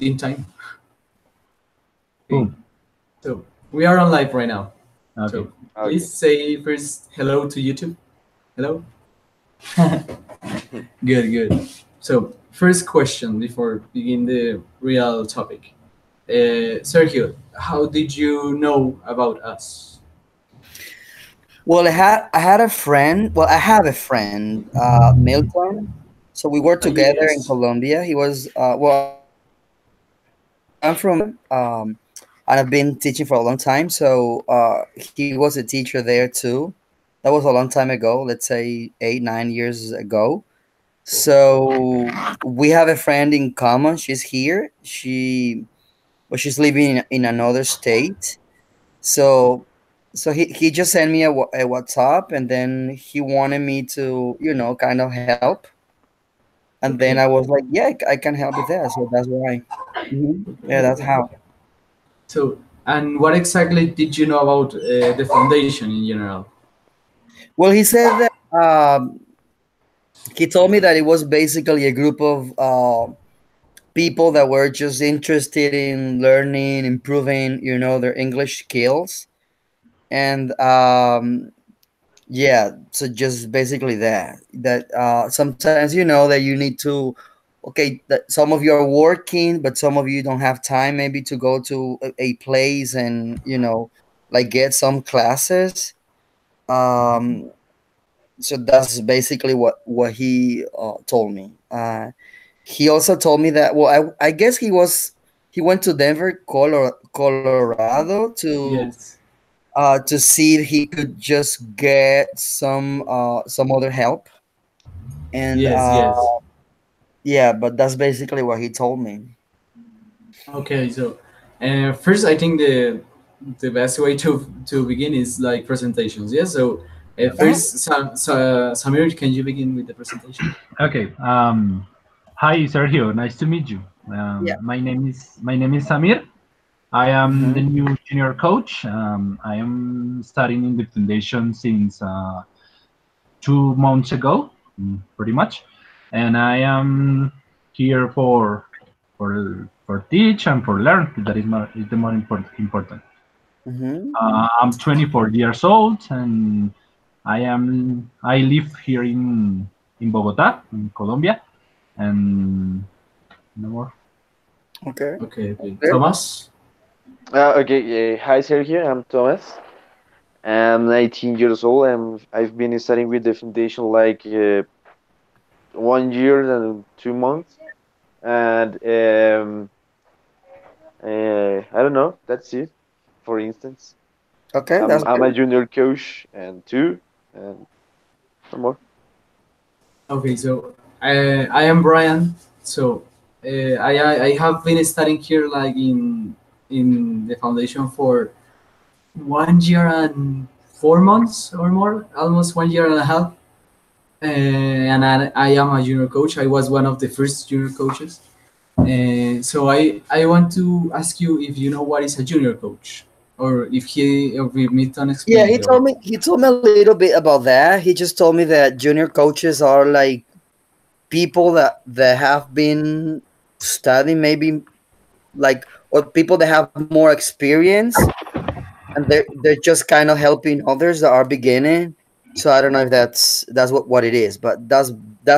in time. Okay, Cool. so we are on live right now. Okay. So Okay. please say first hello to YouTube. Hello. Good, good. So first question before begin the real topic. Sergio, how did you know about us? Well, I had a friend. Well, I have a friend, Milton. So we were together in Yes. Colombia. He was well. I'm from and I've been teaching for a long time. So he was a teacher there too. That was a long time ago. Let's say 8, 9 years ago. So we have a friend in common. She's here. She's living in another state. So he just sent me a WhatsApp, and then he wanted me to, kind of help. And then I Okay. was like, yeah, I can help with that. So that's why. Yeah, that's Okay. how. So, and what exactly did you know about the foundation in general? Well, he said that he told me that it was basically a group of people that were just interested in learning, improving, their English skills. And yeah, so just basically that sometimes that you need to, okay, that some of you are working, but some of you don't have time maybe to go to a place and like get some classes. um so that's basically what he told me. He also told me that, well, I guess he went to Denver, Colorado Yes. to see if he could just get some other help. And Yes. Yes. yeah, but that's basically what he told me. Okay. So, first, I think the best way to begin is like presentations. Yes. So, Uh-huh. first, Samir, can you begin with the presentation? Okay. Hi, Sergio. Nice to meet you. Yeah. My name is Samir. I am the Mm-hmm. new junior coach. I am studying in the foundation since 2 months ago, pretty much, and I am here for teach and for learn. That is the more important. Mm-hmm. I'm 24 years old, and I live here in Bogota, in Colombia, and no more. Okay. Okay. That's Okay. good. Thomas. Okay. Hi, Sergio. I'm Thomas. I'm 19 years old. I've been studying with the foundation like 1 year and 2 months. And I don't know. That's it. For instance, Okay, I'm that's I'm a good. junior coach and two and no more. Okay. So, I am Brian. So, I have been studying here like in the foundation for 1 year and 4 months or more, almost 1 year and a half. And I am a junior coach. I was one of the first junior coaches. So I want to ask you if you know what is a junior coach, or if Milton Yeah, explained he it already. told me he told me a little bit about that. He just told me that junior coaches are like people that have been studying, maybe, like, or people that have more experience, and they're just kind of helping others that are beginning. So I don't know if that's what it is, but that's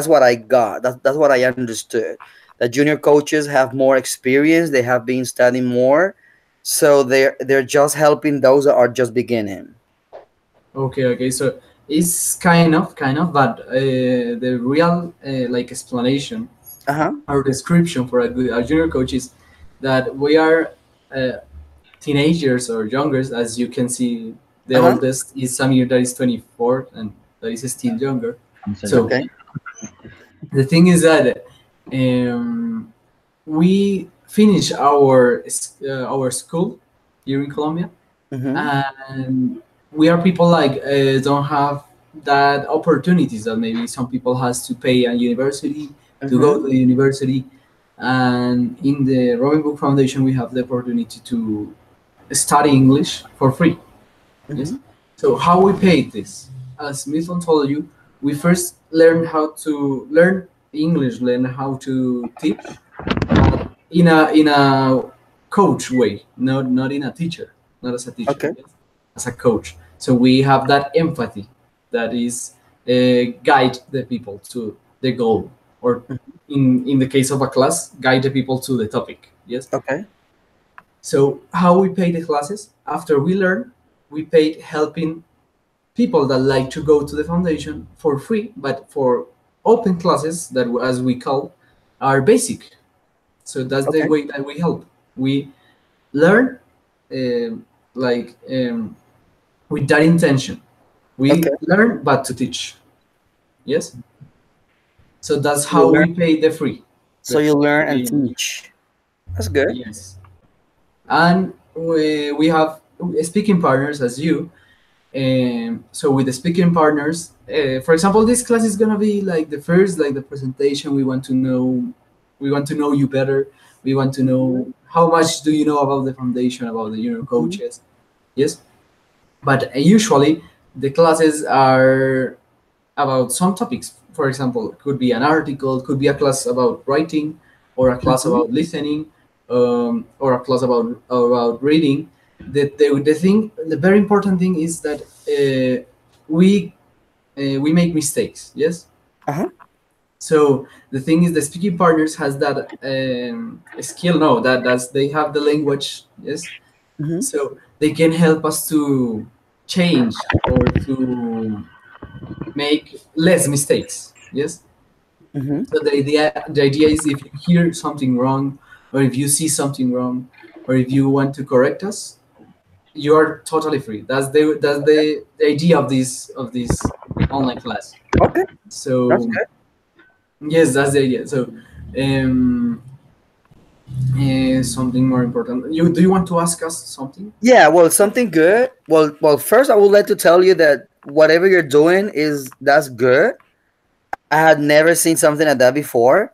what I got. That's what I understood. That junior coaches have more experience. They have been studying more, so they're just helping those that are just beginning. Okay, okay. So it's kind of, but the real like explanation Uh huh. or description for a junior coach is that we are uh, teenagers or younger. As you can see, the Uh huh. oldest is Samir, that is 24, and that is still younger. I'm sorry. So Okay. the thing is that um, we finish our school here in Colombia, Mm-hmm. and we are people like don't have that opportunities that maybe some people has to pay a university to go Mm-hmm. to the university. And in the Robin Book Foundation, we have the opportunity to study English for free. Yes. Mm-hmm. So how we paid this? As Milton told you, we first learn how to learn English, learn how to teach. in a coach way, not in a teacher, not as a teacher, Okay. yes? As a coach. So we have that empathy that is guide the people to the goal, or in the case of a class, guide the people to the topic. Yes. Okay. So how we pay the classes after we learn, we paid helping people that like to go to the foundation for free, but for open classes that, as we call, are basic. So that's the Okay. way that we help. We learn, um, like with that intention. Okay. We learn, but to teach. Yes. So that's You how learn. we pay the free. So The you learn and free. teach. That's good. Yes. And we have speaking partners as you. So with the speaking partners, for example, this class is gonna be like the first, like the presentation. We want to know you better. We want to Mhm. know how much do you know about the foundation, about the junior Mhm. coaches. Yes, but usually the classes are about some topics. For example, it could be an article, it could be a class about writing, or a class Mhm. about listening, or a class about reading. The thing, the very important thing is that we we make mistakes. Yes. Uh-huh. So the thing is, the speaking partners has that skill. No, that's they have the language. Yes, Mhm. so they can help us to change or to make less mistakes. Yes. Mhm. So the idea is, if you hear something wrong, or if you see something wrong, or if you want to correct us, you are totally free. That's the idea of this online class. Okay. That's So good. yes, that's the idea. So um, something more important. Do you want to ask us something? Yeah, well, something good. Well, first I would like to tell you that whatever you're doing is that's good. I had never seen something like that before.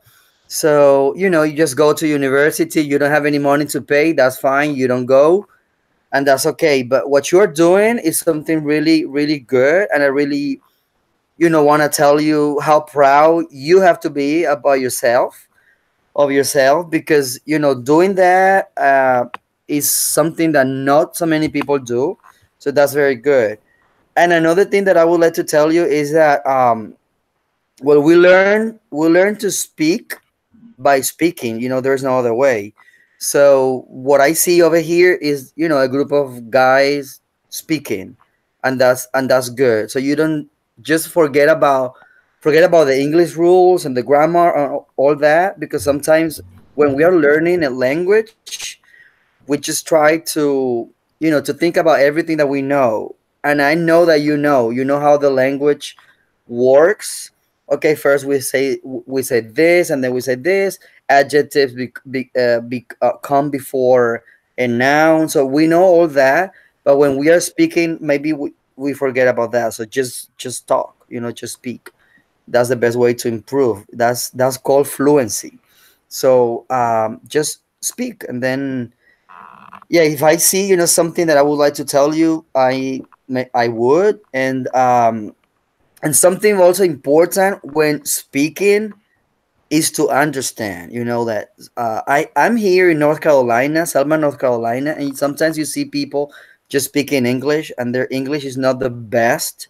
So, you just go to university, you don't have any money to pay, that's fine, you don't go, and that's okay. But what you're doing is something really, really good, and I really, want to tell you how proud you have to be about yourself, because doing that is something that not so many people do. So that's very good. And another thing that I would like to tell you is that well, we learn to speak by speaking. There's no other way. So what I see over here is a group of guys speaking, and that's good. So you don't just forget about the English rules and the grammar and all that, because sometimes when we are learning a language, we just try to think about everything that we know. And I know that you know how the language works. Okay, first we say this, and then we say this. Adjectives come before a noun, so we know all that. But when we are speaking, maybe we forget about that. So just talk, just speak. That's the best way to improve. That's called fluency. So just speak, and then yeah, if I see something that I would like to tell you, I would. And something also important when speaking is to understand. That I'm here in North Carolina, Selma, North Carolina, and sometimes you see people just speaking English, and their English is not the best,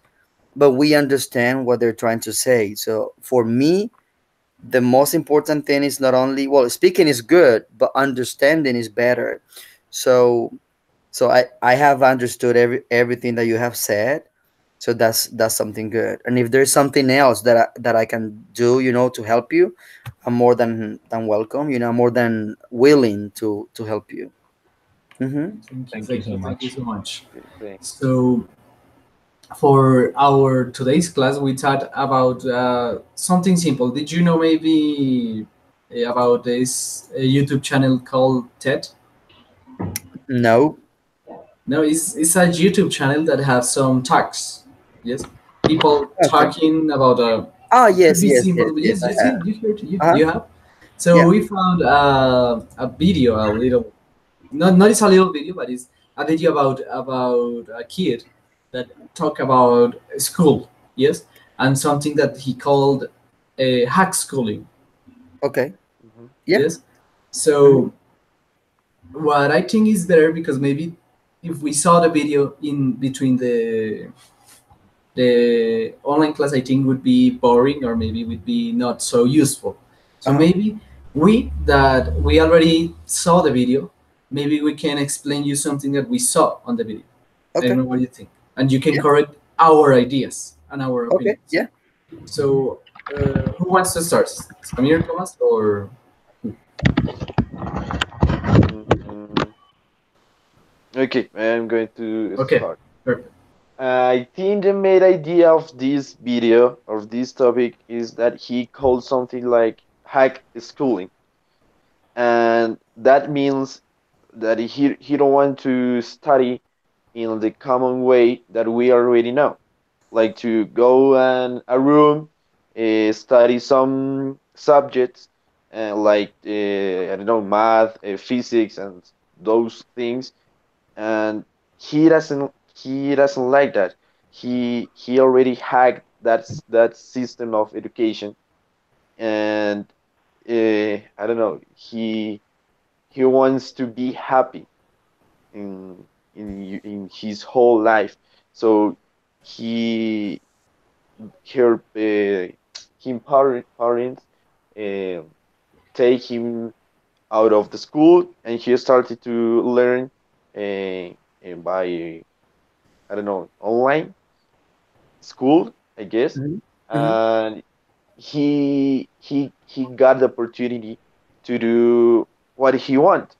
but we understand what they're trying to say. So for me, the most important thing is not only, well, speaking is good, but understanding is better. So I have understood everything that you have said. So that's something good. And if there's something else that I can do, to help you, I'm more than welcome. I'm more than willing to help you. Mm-hmm. Thank you, Thank you thank so you, thank you much. so much. Okay, thanks. So for our today's class, we talked about something simple. Did you know maybe about this YouTube channel called TED? No. No, it's a YouTube channel that has some talks. Yes, people Okay. talking about Ah, it could yes, be yes, yes, simple, but yes. yes, I you see, have. you heard, Uh-huh. you have. So Yeah. we found a video, a little, not it's a little video, but it's a video about a kid that talk about school. Yes, and something that he called hack schooling. Okay. Hmm. Yeah. Yes. So what I think is better, because maybe if we saw the video in between the online class, I think would be boring, or maybe would be not so useful. So Uh-huh. maybe we that we already saw the video, maybe we can explain you something that we saw on the video. I don't Okay. know what you think, and you can Yeah. correct our ideas and our Okay. opinions. Yeah. So who wants to start? Samir, Thomas, or who? Mm, okay, I'm going to Okay, start. perfect. I think the main idea of this video, of this topic, is that he called something like hack schooling, and that means that he don't want to study in the common way that we already know, like to go in a room, study some subjects, like I don't know, math, physics, and those things. And he doesn't like that. He already hacked that system of education, and I don't know. He wants to be happy in in his whole life. So he her him parents uh, take him out of the school, and he started to learn by I don't know, online school, I guess. Hmm. Hmm. And he got the opportunity to do what he want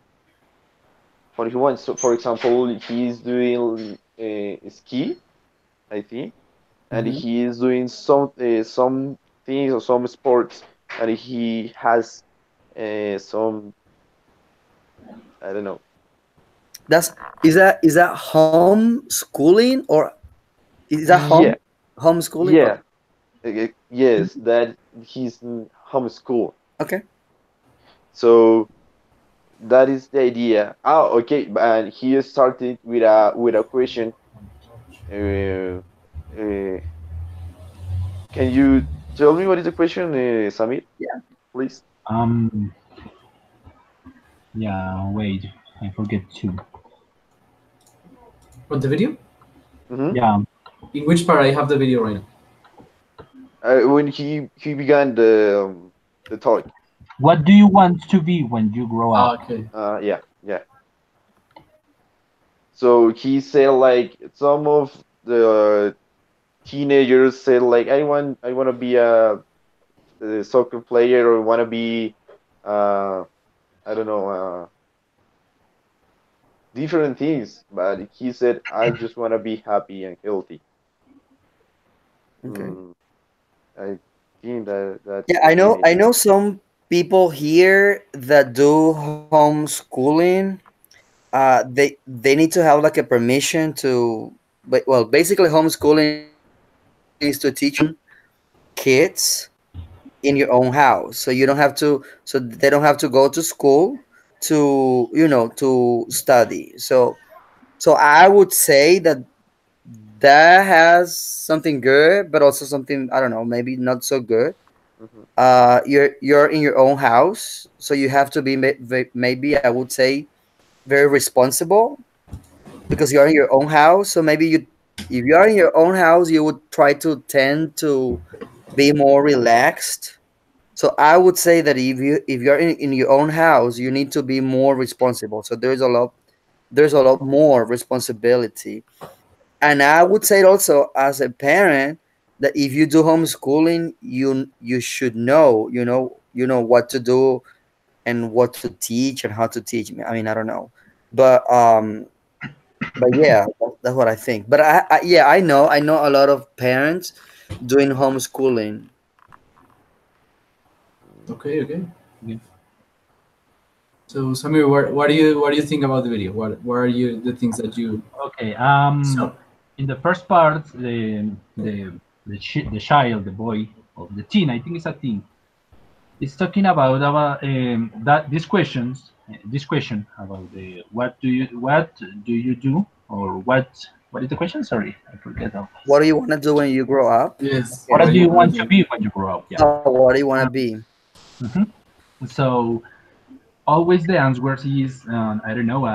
what he wants. So for example, he's doing ski, I think, and Hmm. he is doing some things or some sports, and he has some, I don't know. That's is that homeschooling or is that Yeah, homeschooling? yeah, yes, that he's in homeschool. Okay. So that is the idea. Oh, okay. And he started with a question. Uh, uh, can you tell me what is the question, Samir, Yeah. please? Um, yeah, wait, I forget to. On the video? Hmm. Yeah, In which part I have the video right now? When he began the talk. what do you want to be when you grow Ah, up? okay. Yeah, yeah. So he said like some of the teenagers said like I want to be a soccer player, or want to be uh I don't know, different things, but he said I just want to be happy and healthy. Okay. Mm, I think that's Yeah, the I main know. I idea. know some people here that do homeschooling. They need to have like a permission to. But well, basically, homeschooling is to teach your own kids in your own house, so you don't have to. So they don't have to go to school to study. So I would say that that has something good, but also something I don't know, maybe not so good. Hmm. You're in your own house, so you have to be maybe I would say very responsible because you're in your own house. So maybe you, if you are in your own house, you would try to tend to be more relaxed. So I would say that if you're in your own house, you need to be more responsible. So there's a lot more responsibility. And I would say also as a parent that if you do homeschooling, you should know, what to do and what to teach and how to teach. I mean, I don't know, but yeah, that's what I think. But yeah, I know a lot of parents doing homeschooling. Okay, okay. Okay. So Samir, what do you think about the video? What are you the things that you Okay. saw? In the first part, the child, the boy, or the teen, I think it's a teen, is talking about that this question about the what do you do, or what is the question? Sorry, I forget now. What do you want to do when you grow up? Yes. Yeah. What What do do you you want want to to do? be when you grow up? Yeah. Oh, what do you want to be? Mhm. So always the answer is I don't know,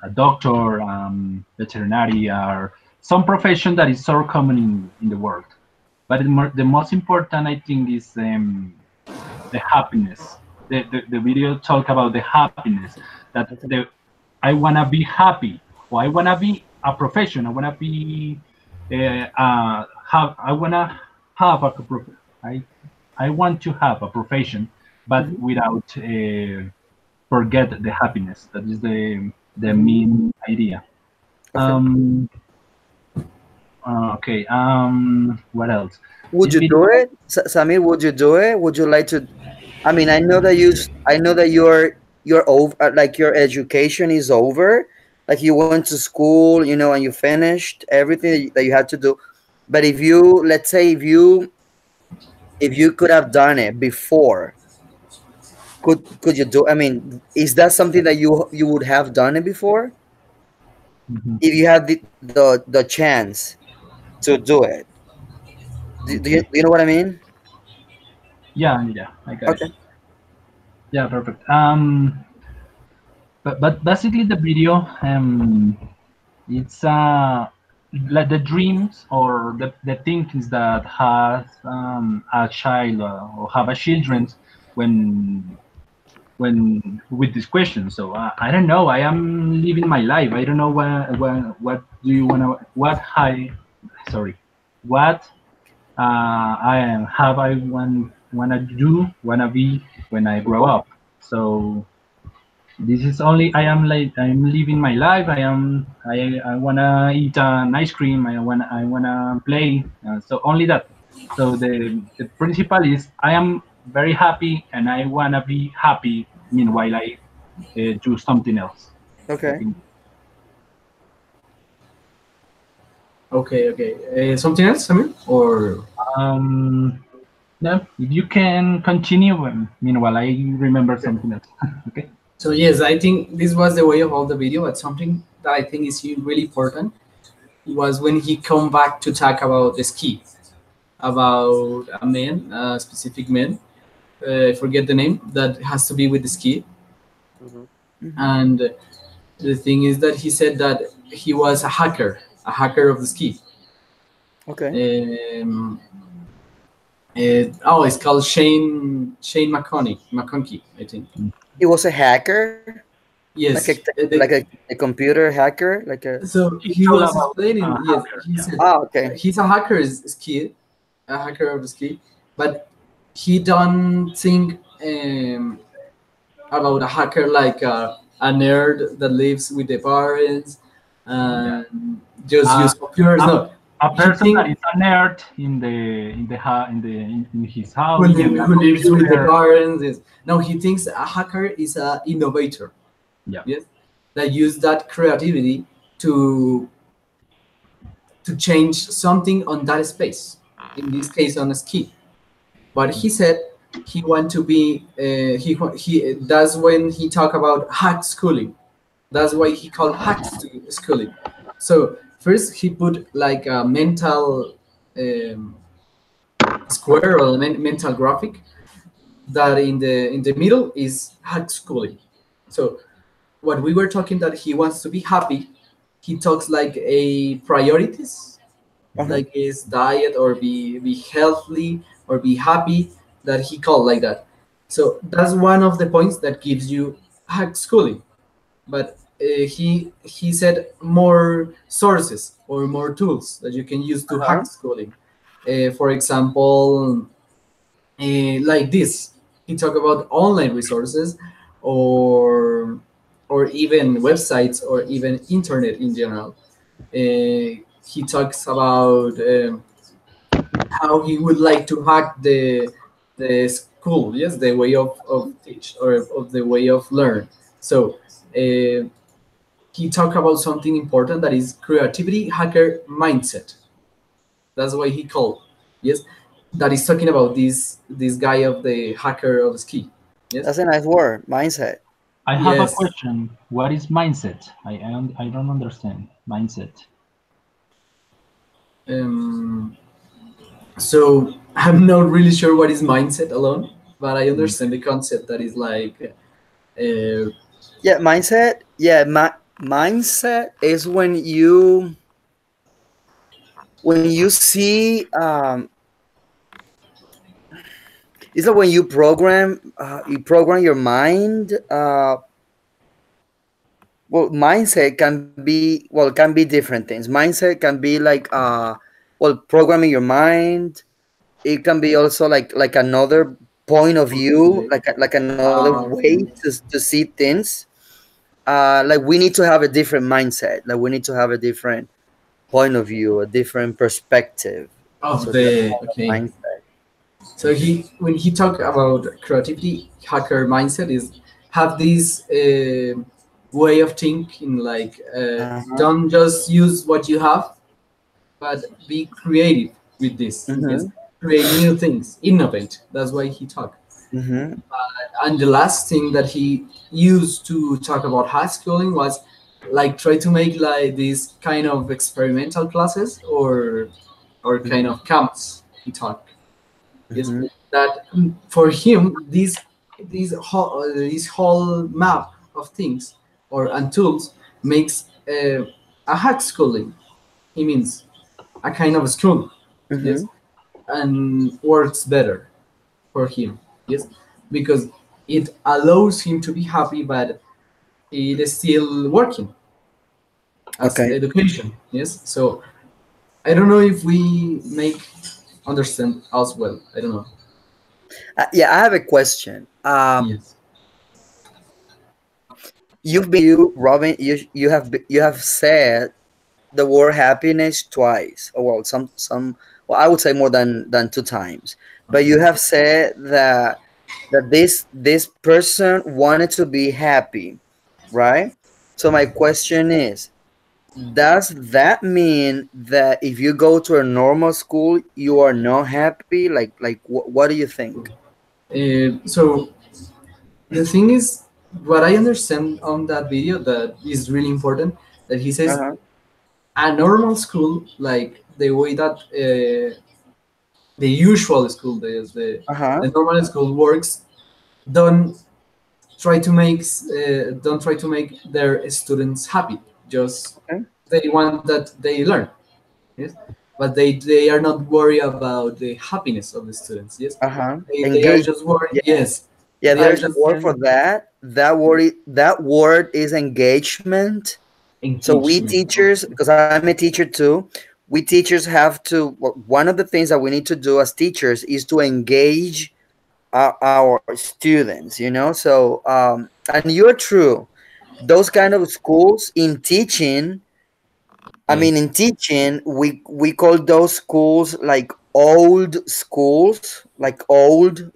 a doctor, veterinary, or some profession that is so common in the world. But the most important, I think, is the happiness. The video talk about the happiness, that Okay. I wanna be happy, or I wanna be a profession. I wanna be I wanna have I I want to have a profession, but Mhm. without forget the happiness. That is the Mhm. main idea. Okay. Um, okay. What else? Would This you video. do it, Samir? Would you do it? Would you like to? I mean, I know that you're over. Like your education is over. Like you went to school, you know, and you finished everything that you had to do. But if you, let's say, if you could have done it before, could you do? I mean, is that something that you would have done it before Mhm. if you had the chance to do it? Okay. Do you know what I mean? Yeah, yeah, I got it. Okay. Yeah, perfect. But basically the video, it's like the dreams or the thinkings that has a child or have a children when with this question. So I don't know. I am living my life. I don't know what do you wanna what I sorry what I am have I wanna do wanna be when I grow up. So this is only I'm living my life. I wanna eat an ice cream. I wanna play. So only that. So the principle is I am very happy and I wanna be happy. Meanwhile, I do something else. I Okay. think. Okay, okay. Something else, Samir? Or Um, no, if you can continue. Meanwhile, I remember okay. something else. Okay. So yes, I think this was the way of all the video. But something that I think is really important was when he come back to talk about the ski, about a man, a specific man. I forget the name that has to be with the ski. Hmm. Hmm. And the thing is that he said that he was a hacker of the ski. Okay. Um, oh, it's called Shane McConkey, I think. He was a hacker, Yes, like a computer hacker, like a. so He he told was about explaining. Yes, hacker. he Yeah. said Ah, okay. he's a hacker is ski, a hacker of the ski, but he don't think about a hacker like a nerd that lives with the parents Yeah. and just Uh, use computers. a, No, a he person that think is a nerd in his house with a who lives with the computer. parents. Yes. No, he thinks a hacker is a innovator. Yeah. Yes, that use that creativity to to change something on that space. In this case, on a ski. But he said he want to be he. That's when he talk about hack schooling. That's why he called hack schooling. So first he put like a mental um, square or mental graphic that in the middle is hack schooling. So what we were talking that he wants to be happy, he talks like a priorities, Uh-huh. like his diet or be healthy or be happy that he called like that. So that's one of the points that gives you hack schooling. But he said more sources or more tools that you can use to Uh-huh. hack schooling. For example, like this, he talked about online resources or even websites or even internet in general. He talks about how he would like to hack the school, yes, the way of teach or of the way of learn. So he talked about something important that is creativity hacker mindset. That's why he called, yes, that is talking about this guy of the hacker of ski, yes, That's a nice word, mindset. I have a yes. question. What is mindset? I don't understand mindset. um, so I'm not really sure what is mindset alone. but I Mm. understand the concept that is like, Yeah, mindset. Yeah, mindset is when you see it's like when you program your mind. Well, mindset can be, well, it can be different things. Mindset can be like well, programming your mind. It can be also like another point of view, okay, like another way okay, to see things. Like we need to have a different mindset. Like we need to have a different point of view, a different perspective. of So that's the kind of okay. mindset. So he, when he talk about creativity, hacker mindset is have this way of thinking, like Uh-huh. don't just use what you have, but be creative with this. Yes, Mm-hmm. create new things, innovate. That's why he talk. Mm-hmm. And the last thing that he used to talk about high schooling was like try to make like these kind of experimental classes or kind of camps. He talked. Yes, Mm-hmm. that for him this whole map of things or and tools makes a hack schooling. He means a kind of school. Yes, Mm-hmm. and works better for him. Yes, because it allows him to be happy, but it is still working as Okay. education. Yes, so I don't know if we make understand as well. I don't know. Yeah, I have a question. Yes. Robin, you have said the word happiness twice. Oh, well, well, I would say more than two times. But you Okay. have said that this person wanted to be happy, right? So my question is, does that mean that if you go to a normal school, you are not happy? What do you think? So the thing is, what I understand on that video that is really important, that he says Uh-huh. a normal school, like the way that the usual school, Uh-huh. the normal school works, don't don't try to make their students happy. Just Okay. they want that they learn. Yes, but they are not worried about the happiness of the students. Yes, Uh-huh. they are Engage. just worried. Yeah. Yes, Yeah, they are there's a just word for that. That word is engagement. So we engagement. teachers, because I'm a teacher too, we teachers have to, well, one of the things that we need to do as teachers is to engage our students, and you're true. Those kind of schools in teaching, I mean, Yes. in teaching, we call those schools like old schools, like old,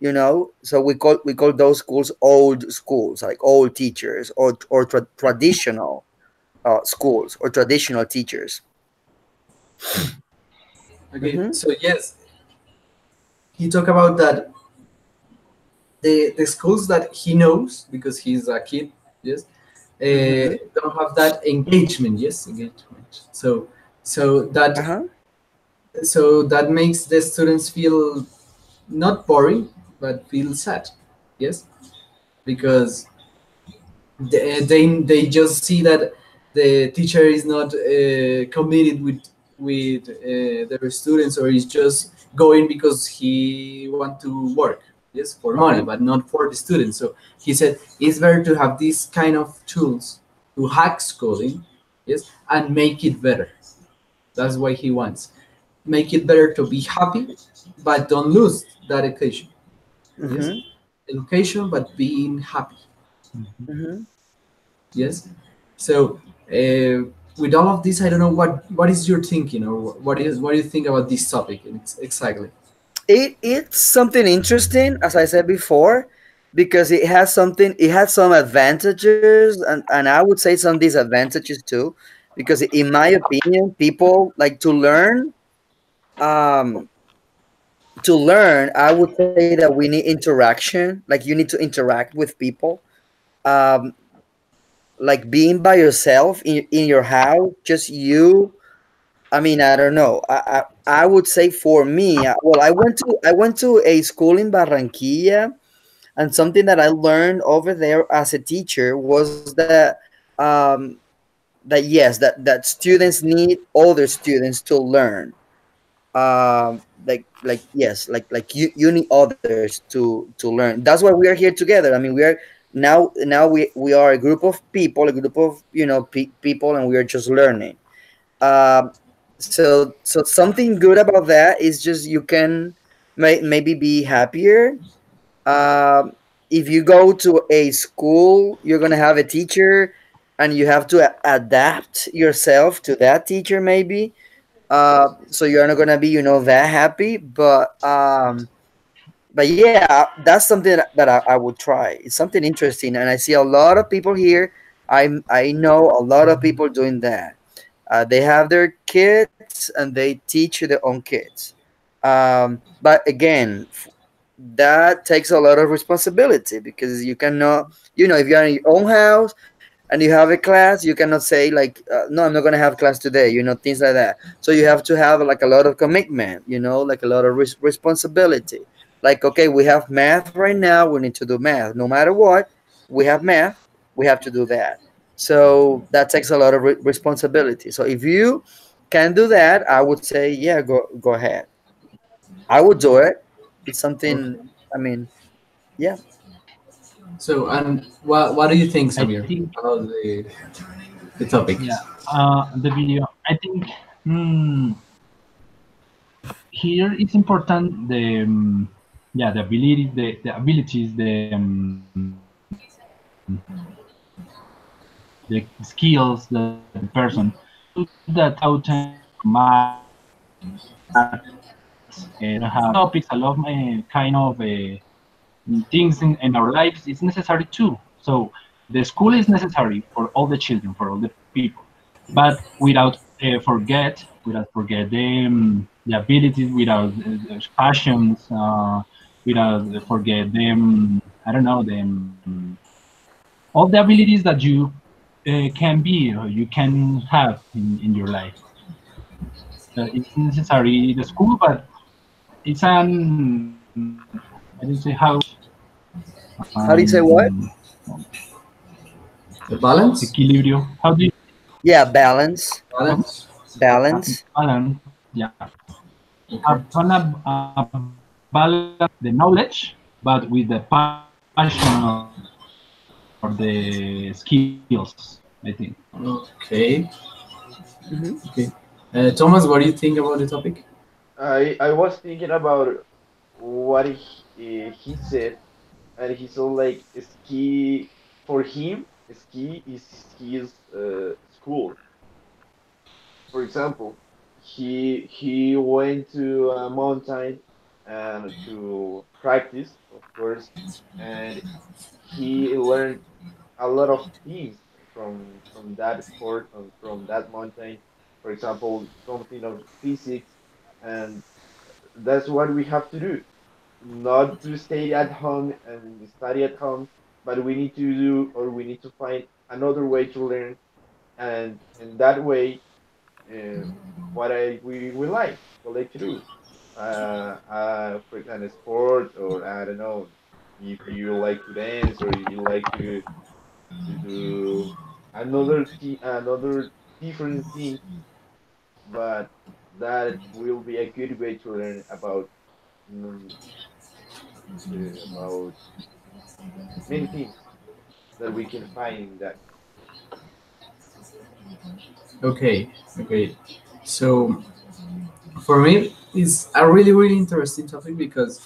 So we call those schools old schools, like old teachers, or traditional schools or traditional teachers. Okay. Mm-hmm. So yes, he talked about that the schools that he knows because he's a kid. Yes, Mm-hmm. don't have that engagement. Yes, engagement. So that Uh-huh. so that makes the students feel not boring but feel sad. Yes, because they just see that the teacher is not committed with their students, or is just going because he want to work, yes, for money, Okay. but not for the students. So he said it's better to have these kind of tools to hack schooling, yes, and make it better. That's why he wants make it better to be happy, but don't lose that education. Yes, Mm-hmm. education, but being happy. Mhm. Mm-hmm. Yes. So with all of this, I don't know what is your thinking, or what do you think about this topic exactly? It's something interesting, as I said before, because it has some advantages, and I would say some disadvantages too. Because in my opinion, people like um I would say that we need interaction. Like you need to interact with people. Um, like being by yourself in your house, just you. I mean, I don't know. I would say for me, well, I went to a school in Barranquilla, And something that I learned over there as a teacher was that um, that students need other students to learn. Yes, you need others to learn. That's why we are here together. I mean, we are now we are a group of people, a group of people, and we are just learning. So something good about that is just you can maybe be happier. If you go to a school, you're gonna have a teacher, and you have to adapt yourself to that teacher, maybe. So you're not gonna be, that happy, but yeah, that's something that I would try. It's something interesting, and I see a lot of people here. I know a lot of people doing that. They have their kids and they teach their own kids. But again, that takes a lot of responsibility, because you cannot, if you're in your own house and you have a class, you cannot say like, no, I'm not going to have class today, things like that. So you have to have like a lot of commitment, like a lot of responsibility. Like, okay, we have math right now, we need to do math no matter what. We have math, we have to do that. So that takes a lot of responsibility. So if you can do that, I would say, yeah, go ahead. I would do it. It's something, Okay. I mean, yeah. So, and what do you think, I Samir, think, about the topic? yeah, the video. I think, here it's important the yeah, the ability, the abilities, the skills that the person to that out maths, have topics, a lot of things in our lives is necessary too. So the school is necessary for all the children, for all the people, but without forget the abilities, without passions, without forget them. I don't know them. All the abilities that you can be or you can have in your life. It's necessary the school, but it's an I don't say how How do you say um, what? The balance? equilibrio. How do you Yeah, balance. Balance? Balance. balance? Yeah, Okay. have a balance the knowledge, but with the passion or the skills. I think. Okay. Hmm. Okay. Thomas, what do you think about the topic? I was thinking about what he said, and he said like ski for him. Ski is his school. For example, he went to a mountain and to practice, of course, and he learned a lot of things from that sport and from that mountain. For example, something of physics, and that's what we have to do. Not to stay at home and study at home, but we need to do, or we need to find another way to learn, and in that way, uh, what we like to do. For example, sport, or I don't know, if you like to dance, or you like to do another different thing, but that will be a good way to learn mm, about many things that we can find in that. Okay. Okay. So, for me, it's a really, really interesting topic because,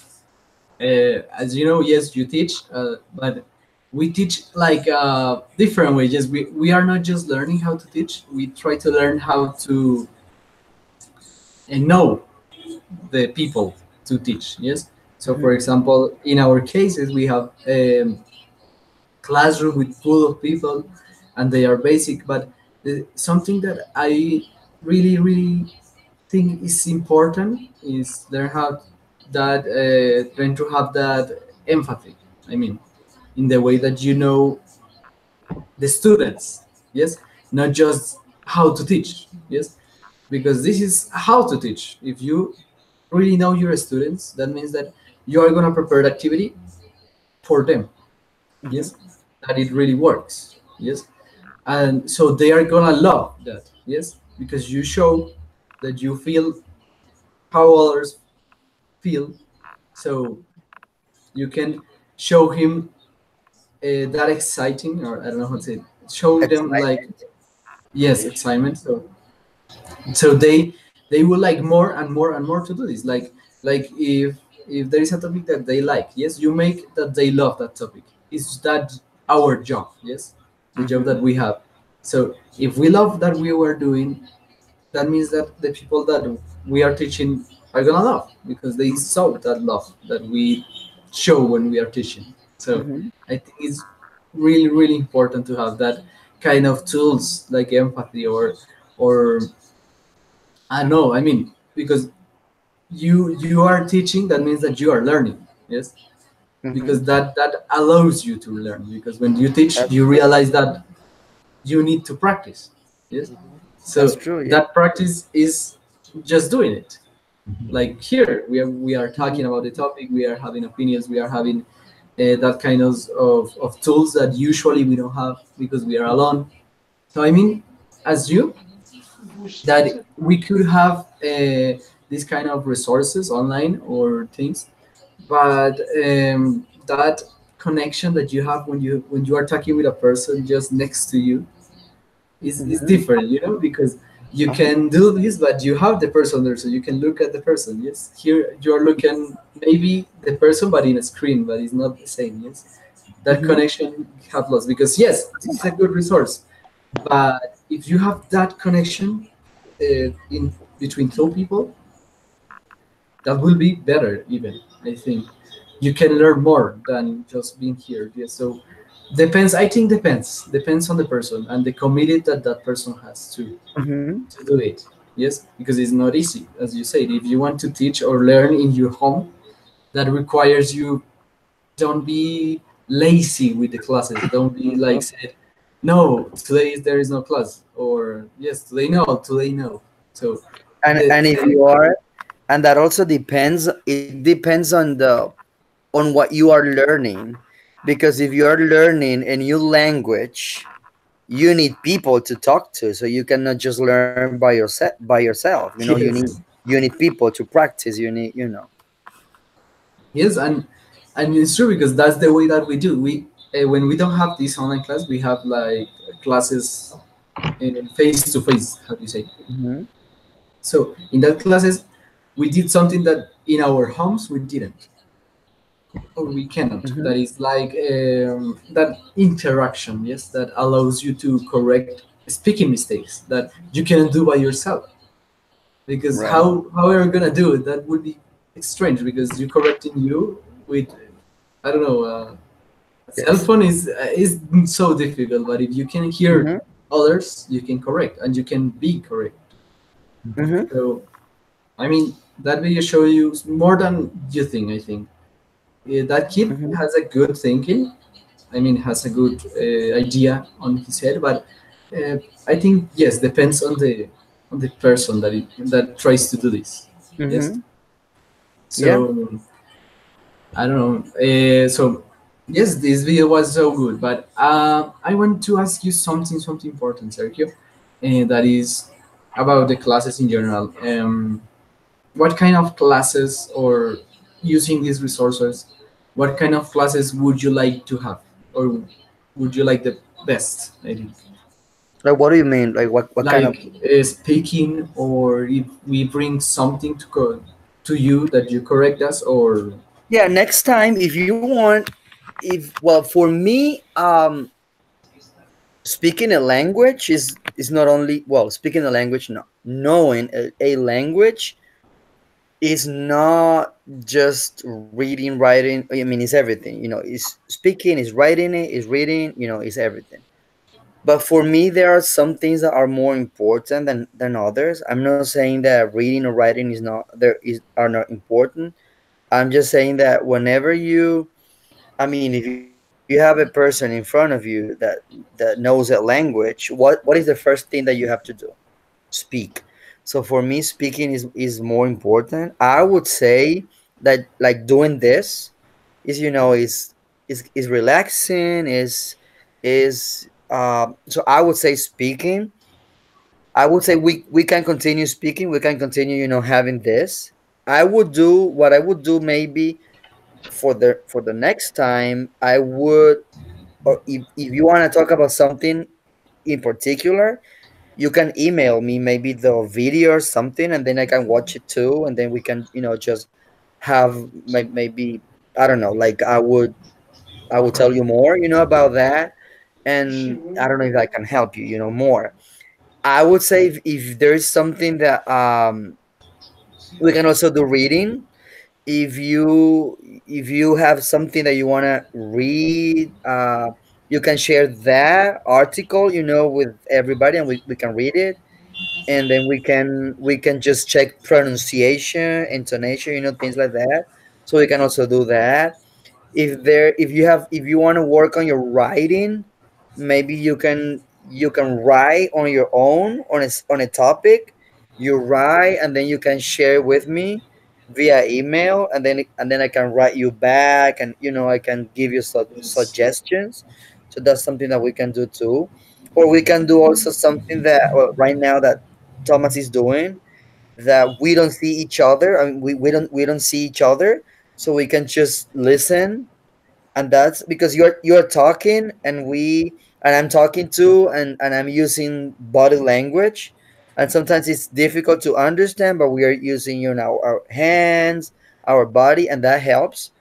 as you know, yes, you teach, but we teach like different ways. Yes, we are not just learning how to teach, we try to learn how to know the people to teach. Yes. So, for Hmm. example, in our cases, we have classroom with full of people, and they are basic. But something that I really, really think is important is learn to have that empathy. I mean, in the way that you know the students. Yes, not just how to teach. Yes, because this is how to teach. If you really know your students, that means that you are going to prepare the activity for them. Hmm. Yes, that it really works. Yes, and so they are gonna love that. Yes, because you show that you feel how others feel, so you can show him that exciting, or I don't know how to say it. Show them like, Excitement. yes, excitement. So they will like more and more and more to do this. Like if there is a topic that they like, yes, you make that they love that topic. Is that our job? Yes, the job Hmm. that we have. So if we love that we were doing, that means that the people that we are teaching are gonna love because they saw that love that we show when we are teaching. So Hmm. I think it's really important to have that kind of tools like empathy or I know, I mean, because you are teaching, that means that you are learning. Yes, Hmm. because that allows you to learn. Because when you teach, That's you true. realize that you need to practice. Yes, Mhm. That's so true. Yeah. that practice is just doing it. Like here, we are talking Hmm. about the topic. We are having opinions. We are having that kind of tools that usually we don't have because we are alone. So I mean, as you, that we could have these kind of resources online or things, but that connection that you have when you are talking with a person just next to you is Hmm. different, because you Uh-huh. can do this, but you have the person there, so you can look at the person. Yes, here you are looking maybe the person, but in a screen, but it's not the same. Yes, that Hmm. connection have lost because yes, this is a good resource, but if you have that connection in between two people, that will be better even. I think you can learn more than just being here. Yes, so depends. I think depends on the person and the committed that that person has Hmm. to do it. Yes, because it's not easy, as you said. If you want to teach or learn in your home, that requires you don't be lazy with the classes. Don't be like said, no, today there is no class, or yes, today no, today no. So And if the you are, and that also depends. It depends on what you are learning, because if you are learning a new language, you need people to talk to, so you cannot just learn by yourself. You need yes, people to practice. You need, yes, and it's true because that's the way that we do. We when we don't have this online class, we have like classes face to face. How do you say? Hmm. So in that classes, we did something that in our homes we didn't or we cannot. Hmm. That is like that interaction, yes, that allows you to correct speaking mistakes that you cannot do by yourself. Because Right. how are you gonna do it? That would be strange because you correcting you with I don't know. Cell Yes. phone is so difficult, but if you can hear Hmm. others, you can correct and you can be correct. Hmm. So I mean that video show you more than you think. I think. That kid Hmm. has a good thinking. I mean, has a good idea on his head, but uh, I think yes, depends on the person that tries to do this. Yes. Hmm. Yeah. So I don't know. So yes, this video was so good, but I want to ask you something important, Sergio, and that is about the classes in general. What kind of classes or using these resources, what kind of classes would you like to have, or would you like the best? I think Like, what do you mean? Like, what kind of? like speaking, or if we bring something to you that you correct us, or Yeah. Next time, if you want, if well, for me, speaking a language is not only, well, speaking a language, no, knowing a language is not just reading, writing. I mean, it's everything. Is speaking, is writing, it is reading. Is everything. But for me, there are some things that are more important than others. I'm not saying that reading or writing is not there is are not important. I'm just saying that whenever you, I mean, if you have a person in front of you that knows a language, what is the first thing that you have to do? Speak. So for me, speaking is more important. I would say that, like, doing this is, is relaxing, is so I would say speaking. I would say we can continue speaking, we can continue, having this. I would do what I would do maybe for the next time. I would, or if you want to talk about something in particular, you can email me maybe the video or something, and then I can watch it too, and then we can, just have maybe, I don't know, like I would tell you more, about that, and I don't know if I can help you, more. I would say if there is something that we can also do reading. If you have something that you want to read, you can share that article, with everybody, and we can read it, and then we can just check pronunciation, intonation, things like that. So we can also do that. If you want to work on your writing, maybe you can write on your own on a topic. You write, and then you can share with me via email, and then I can write you back, and I can give you Yes. suggestions. So that's something that we can do too. Or we can do also something that, well, right now that Thomas is doing, that we don't see each other. I mean, we don't see each other, so we can just listen. And that's because you're talking, and I'm talking too, and I'm using body language, and sometimes it's difficult to understand, but we are using, our hands, our body, and that helps.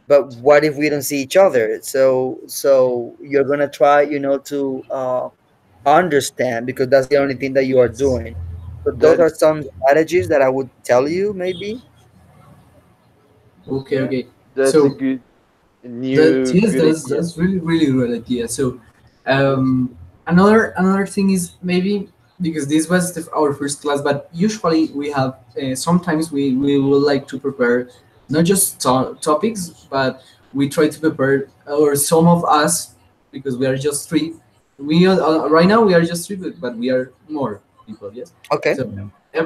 But what if we don't see each other? So you're gonna try, to understand, because that's the only thing that you are doing. So those are That's some strategies that I would tell you, maybe. Okay, yeah, okay. that's a So good, that, new, yes, good idea. that's really really good idea. So Yes. another thing is maybe because this was our first class, but usually we have sometimes we will like to prepare not just topics, but we try to prepare, or some of us, because we are just three. We are, right now we are just three, but we are more people. Yes. Okay. So Yeah.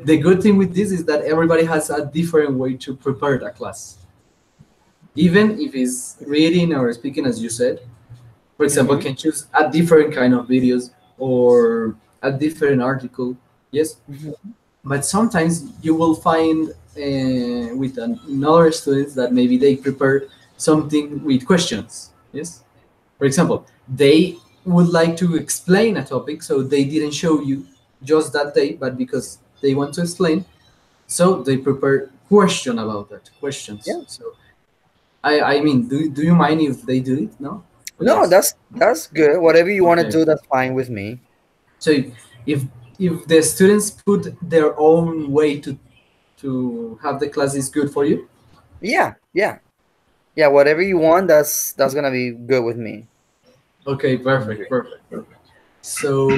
the good thing with this is that everybody has a different way to prepare the class, even if it's reading or speaking, as you said. For example, Mm-hmm. can choose a different kind of videos or a different article. Yes, Mm-hmm. but sometimes you will find with another students that maybe they prepare something with questions. Yes, for example, they would like to explain a topic, so they didn't show you just that day, but because they want to explain, so they prepare question about that questions. Yeah. So I mean, do you mind if they do it? No? Oh, No, yes. that's good. Whatever you want to Okay. do, that's fine with me. So if if the students put their own way to have the class is good for you? Yeah, yeah, yeah. Whatever you want, that's gonna be good with me. Okay, perfect, Okay. perfect, perfect. So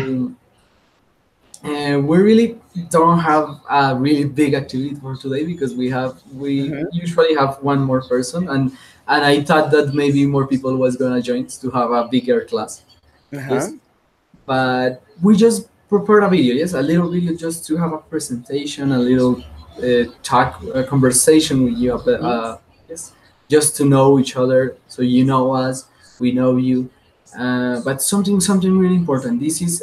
we really don't have a really big activity for today because we Mm-hmm. usually have one more person, and I thought that maybe more people was gonna join to have a bigger class. Uh-huh. Yes, but we just prepared a video, yes, a little video just to have a presentation, a little talk, a conversation with you, Mm-hmm. yes, just to know each other, so you know us, we know you. But something really important. This is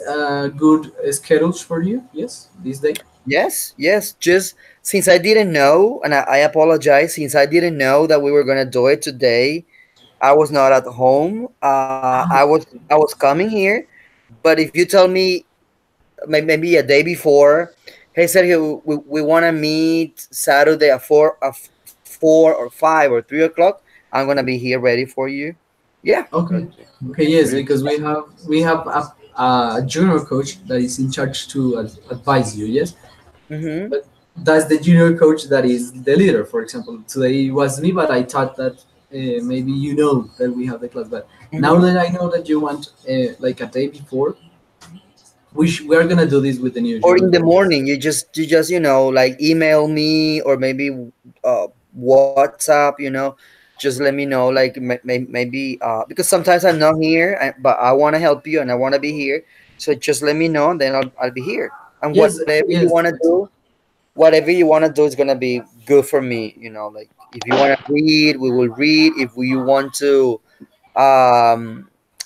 good schedules for you, yes, this day. Yes, yes. Just since I didn't know, and I apologize, since I didn't know that we were gonna do it today, I was not at home. I was coming here, but if you tell me maybe a day before, hey Sergio, we want to meet Saturday at 4 or 5 or 3 o'clock, I'm gonna be here ready for you. Yeah. Okay, Okay. okay, yes, Good. because we have a junior coach that is in charge to advise you, yes. Mm-hmm. But that's the junior coach that is the leader. For example, today it was me, but I thought that maybe you know that we have the class. But now Mm-hmm. that I know that you want like a day before, we are gonna do this with the new Or junior in the coach. morning, you just like email me, or maybe WhatsApp. Just let me know, like maybe because sometimes I'm not here, but I want to help you and I want to be here. So just let me know, and then I'll be here. And Yes, whatever you yes, want to do, whatever you want to do is gonna be good for me. You know, like if you want to read, we will read. If you want to,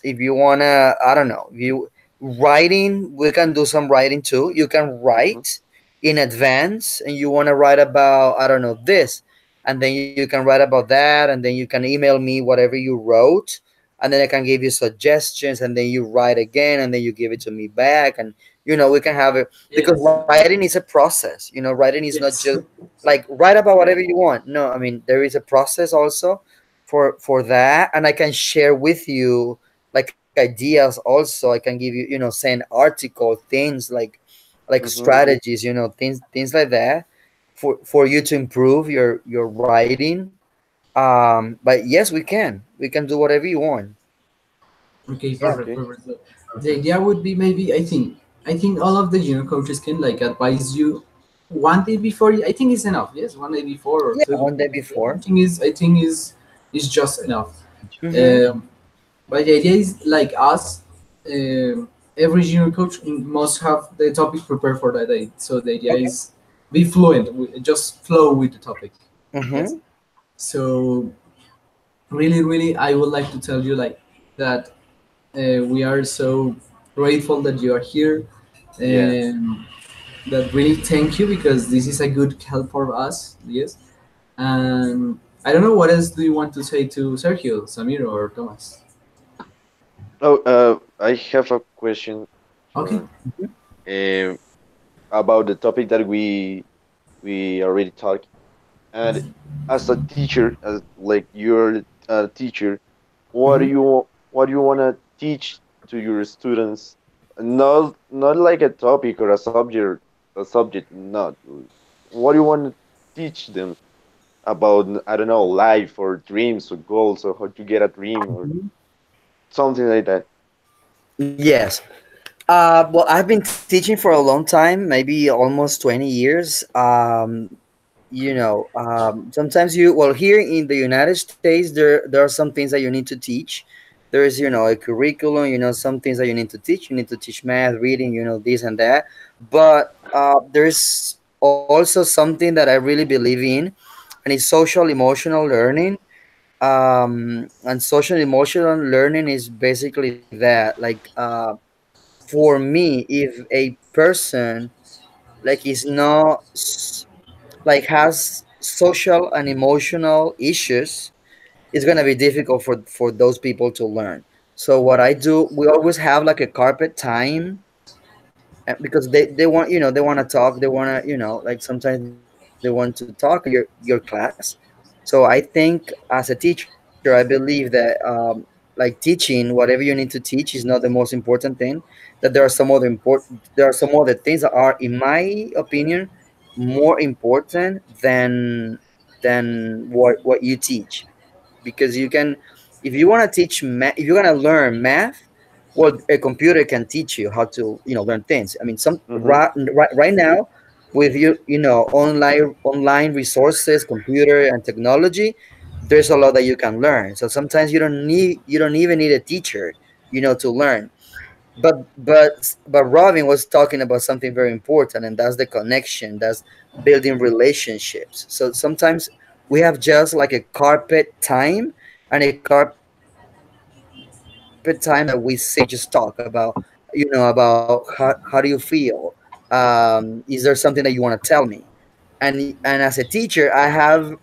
if you wanna, I don't know, if you writing, we can do some writing too. You can Hmm. write in advance, and you want to write about, I don't know, this, and then you can write about that, and then you can email me whatever you wrote, and then I can give you suggestions, and then you write again, and then you give it to me back, and we can have it, because Yes. writing is a process. Writing is not just Yes. like write about whatever you want. No, I mean, there is a process also for that, and I can share with you like ideas also. I can give you, send article things like Hmm. strategies, things like that for you to improve your writing. But yes, we can do whatever you want. Okay, Yeah. perfect, Okay. perfect. So the idea would be maybe I think all of the junior coaches can like advise you one day before. I think it's enough. Yes, one day before or Yeah, two one day days before. I before. think is just enough. Mm-hmm. But the idea is like us. Every junior coach must have the topic prepared for that day. So the idea Okay. is be fluent, just flow with the topic. Yes. Mm-hmm. So really, really, I would like to tell you like that we are so grateful that you are here, Yes. and that really thank you because this is a good help for us. Yes, and I don't know what else do you want to say to Sergio, Samir, or Thomas. Oh, I have a question Okay. for um about the topic that we already talked. And as a teacher, as like you're a teacher, Mm-hmm. what do you want to teach to your students? Not like a topic or a subject. Not. What do you want to teach them about? I don't know, life or dreams or goals or how to get a dream or something like that. Yes. Well, I've been teaching for a long time, maybe almost 20 years. Sometimes here in the United States, there are some things that you need to teach. There is, a curriculum, some things that you need to teach. You need to teach math, reading, this and that. But there's also something that I really believe in, and it's social emotional learning. And social emotional learning is basically that, like, for me, if a person like is not like has social and emotional issues, it's gonna be difficult for those people to learn. So what I do, we always have like a carpet time, because they want, they want to talk, they want to, like sometimes they want to talk in your class. So I think as a teacher, I believe that like teaching whatever you need to teach is not the most important thing. That there are some other things that are, in my opinion, more important than what you teach. Because you can, if you want to teach math, if you're going to learn math, well, a computer can teach you how to, learn things. I mean, some Mm-hmm. right now, with online resources, computer and technology, there's a lot that you can learn. So sometimes you don't even need a teacher, to learn. But Robin was talking about something very important, and that's the connection. That's building relationships. So sometimes we have just like a carpet time, and a carpet time that we sit and we just talk about, about how do you feel? Is there something that you want to tell me? And as a teacher, I'm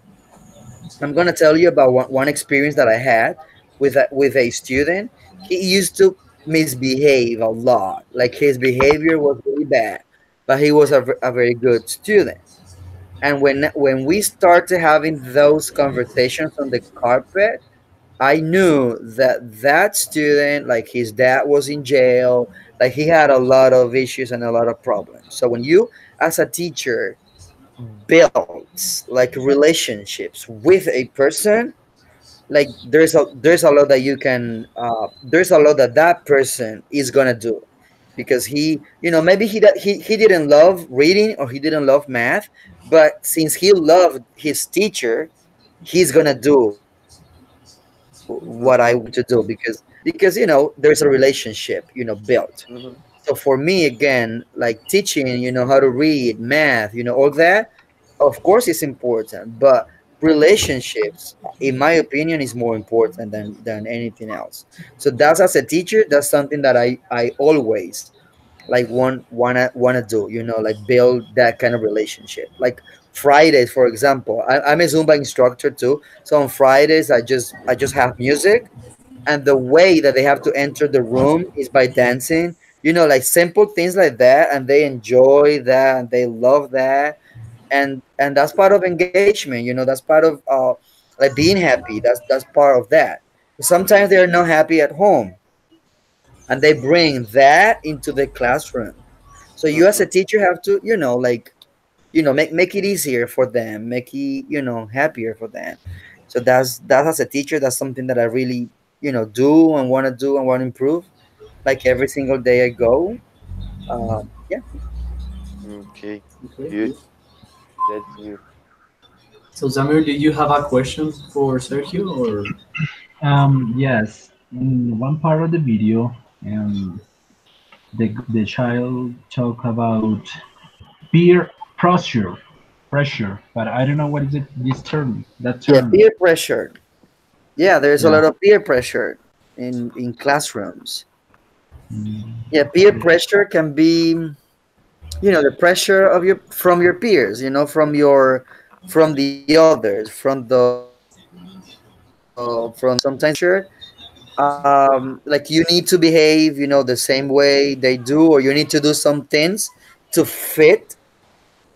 gonna tell you about one experience that I had with a student. He used to misbehave a lot. Like his behavior was really bad, but he was a very good student. And when we started having those conversations on the carpet, I knew that student, like his dad was in jail, like he had a lot of issues and a lot of problems. So when you, as a teacher, builds like relationships with a person, like there's a lot that you can there's a lot that that person is gonna do, because maybe he didn't love reading or he didn't love math, but since he loved his teacher, he's gonna do what I want him to do, because there is a relationship built. Mm-hmm. So for me, again, like teaching, how to read, math, all that, of course, it's important. But relationships, in my opinion, is more important than anything else. So that's, as a teacher, that's something that I always like wanna do. Like build that kind of relationship. Like Fridays, for example, I'm a Zumba instructor too. So on Fridays, I just have music, and the way that they have to enter the room is by dancing, like simple things like that, and they enjoy that and they love that. And that's part of engagement, that's part of like being happy. That's part of that. Sometimes they're not happy at home, and they bring that into the classroom. So you, as Hmm. a teacher, have to, like, make it easier for them, make it, happier for them. So that's as a teacher, that's something that I really, do and want to improve, like every single day I go. Yeah. Okay, Okay, good. good. That's good. So Zamir, do you have a question for Sergio or? Yes, in one part of the video, um, the child talk about peer pressure, but I don't know what is it. This term, that Yeah, term. peer pressure. Yeah, there's a Yeah. lot of peer pressure in classrooms. Mm, Yeah, peer okay. pressure can be, the pressure of your from your peers, from the others, from sometimes pressure, like you need to behave, the same way they do, or you need to do some things to fit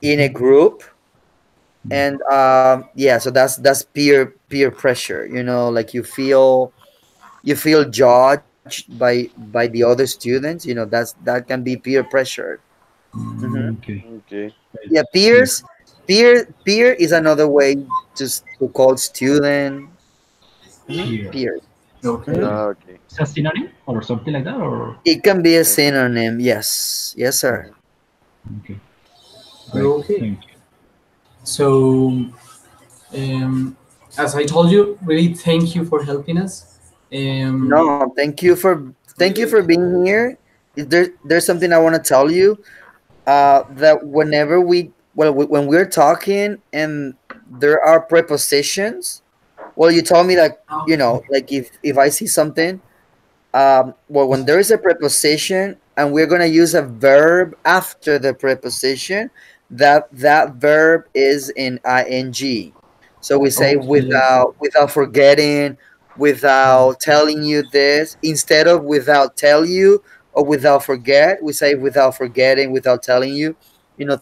in a group. And yeah, so that's peer pressure, like you feel judged by the other students, that can be peer pressure. Hmm. Okay. Okay. Yeah, Peer. peer is another way to call student. Peer. Peer. Okay. Hmm. Okay. Okay. It's a synonym or something like that, or It can be a Okay. synonym. Yes, yes, sir. Mhm. okay. Great. Okay. Thank you. So, um, as I told you, really thank you for helping us. Um, No, thank you for being here. There's something I want to tell you. That whenever when we're talking and there are prepositions, well, you told me that, like if I see something, well, when there is a preposition and we're gonna use a verb after the preposition, that verb is in ing. So we say okay. without forgetting, without telling you this, instead of without tell you or without forget, we say without forgetting, without telling you,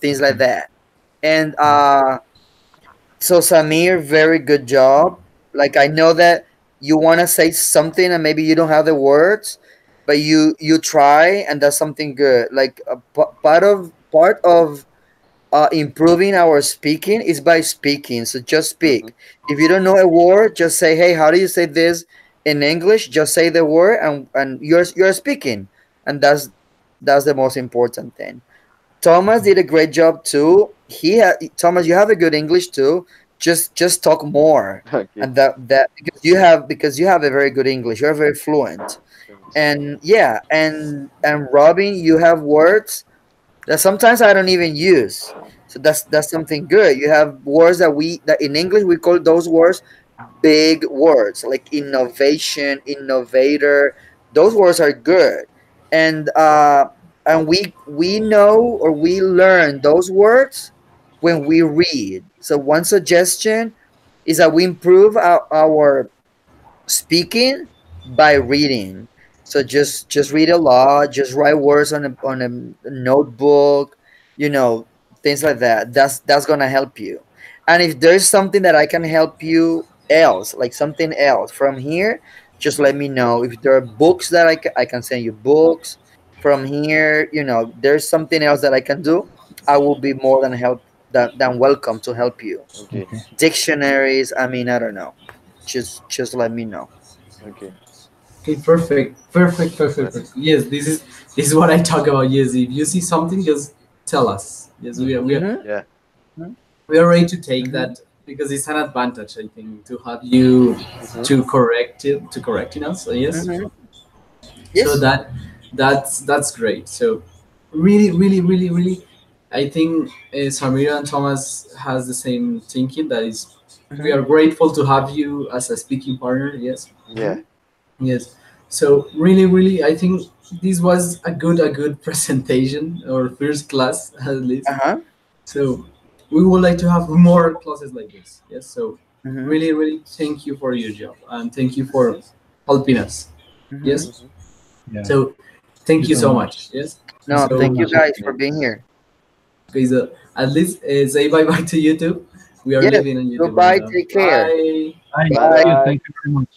things like Okay. that. And so Samir, very good job. Like I know that you want to say something and maybe you don't have the words, but you try, and that's something good. Like part of improving our speaking is by speaking. So just Mhm. speak. If you don't know a word, just say, "Hey, how do you say this in English?" Just say the word, and you're speaking, and that's the most important thing. Thomas did a great job too. Thomas, you have a good English too. Just talk more, Okay. and that because you have a very good English. You're very fluent, Thanks. and yeah, and Robin, you have words that sometimes I don't even use. So that's something good. You have words that in English we call those words big words like innovation, innovator. Those words are good, and we know or we learn those words when we read. So one suggestion is that we improve our speaking by reading. So just read a lot, just write words on a notebook, you know, things like that. That's gonna help you. And if there's something that I can help you else, like something else from here, just let me know. If there are books that I can send you books from here, there's something else that I can do, I will be more than welcome to help you. Okay. Okay. Dictionaries, I mean, I don't know. Just let me know. Okay. Okay, perfect, perfect, perfect, Got it. perfect. Yes, this is what I talk about. Yes, if you see something, just tell us. Yes, we are we are Mm-hmm. Yeah. we are ready to take Mm-hmm. that because it's an advantage. I think to have you Mhm. to correct it to correcting us. So yes, Mm-hmm. so Yes. that That's great. So really, really, really, really, I think Samira and Thomas has the same thinking. That is, we Hmm. are grateful to have you as a speaking partner. Yes, Yeah. yes. So really, really, I think this was a good presentation or first class at least. Uh-huh. So we would like to have more classes like this. Yes. So Hmm. really, really, thank you for your job and thank you for helping us. Hmm. Yes. Hmm. Yeah. So Thank thank you you so so much. much. Yes. No, Thank you so thank So you much, guys for Sergio. being here. okay, so at least say bye bye to YouTube. We are Yes. living on YouTube right Goodbye. now. Take care. Bye. Bye. Bye Thank Bye. you. bye. Thank you very much.